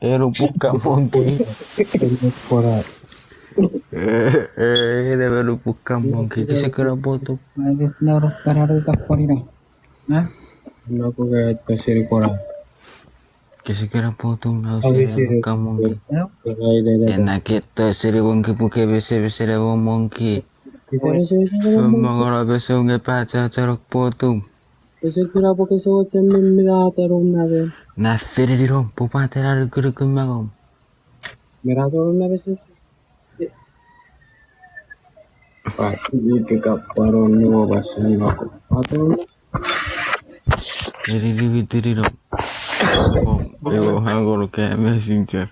Bukan monkey. Pora. Bukan monkey. Kasi kira boto. Lagi naruh karena tak pori nah. Aku kayak pasir pora. Kasi kira boto na Habis sila itu. bukan monkey. Kayak Enak kita sila monkey puke bese lewo monkey. bisa Mga bese unge pacha charok boto. bisa kira pakai sewa cemen merah terung nabe. Na fere di rom pupa tera guru kumagom. Merah terung nabe sih. Pak, itu kaparon nyo basan ako. Atau Jadi di rom. Ewo hangoro kayak messenger.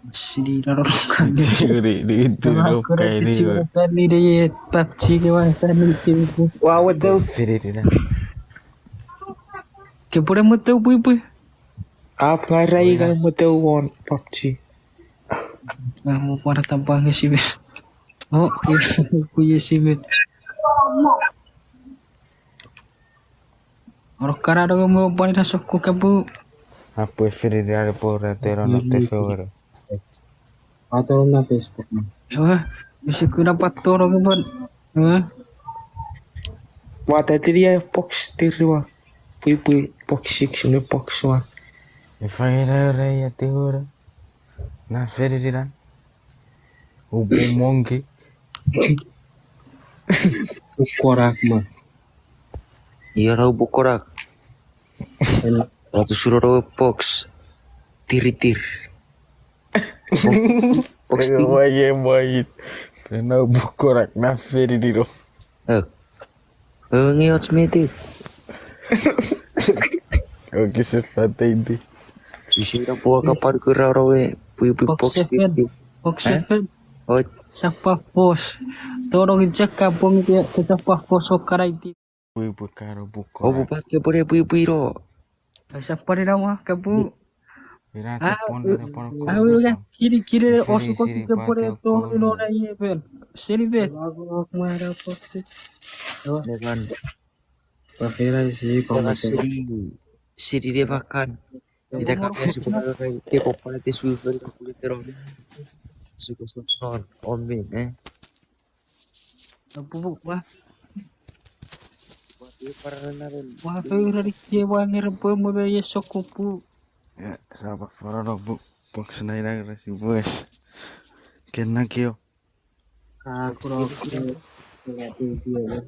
Sidi naruh kami. Di rom kayak di rom. Tadi dia PUBG ke mana tadi sini. wow, itu Fere di na. Que por aí teu pui. apa rai kan muteu won PUBG. Nah, mau pada tampang ke sini. Oh, punya sini. Orang karena ada mau pani rasuk ku kabu. Apa fere di ada pora tera no te fewara. Atau na Facebook. Ya, bisa ku dapat toro ke ban. Wah, tadi dia box tirwa. Pui box 6 ne box 1. Ifaira re ya te ora. Na fere di na. Ubu monkey. Korak mah. Iya raw bukorak. Ratu suruh raw box. Tiritir. Box Tega bayi. Tena bukorak na fere di rom. Ngeot smete. Oke sepate itu. Isira buah kapar kira raw pui box tiritir. Box 7. Oh, Siapa bos? Toro ngecek kampung dia kita bos karai di. Pui karo oh bukorak. bupat ke boleh pui ro. Siapa di nama kabu? Mira te pone de por Ya, kiri osu kok siri kita boleh pato tuh no na iya ben. Sini ben. Aku mara box. Dengan Pakira sih dengan kalau siri dia makan. Tidak kami sebenarnya dia populer di Swift ke kulit terong. Suka non omin Bubuk wah. Dia para narin. Wah, tuh dari dia wangi rempe mau ya sokupu. Ya, sahabat para bu. Box na ina si bos. Kena kyo. aku nggak dia.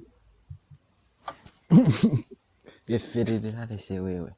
Ya fere di na de se wewe.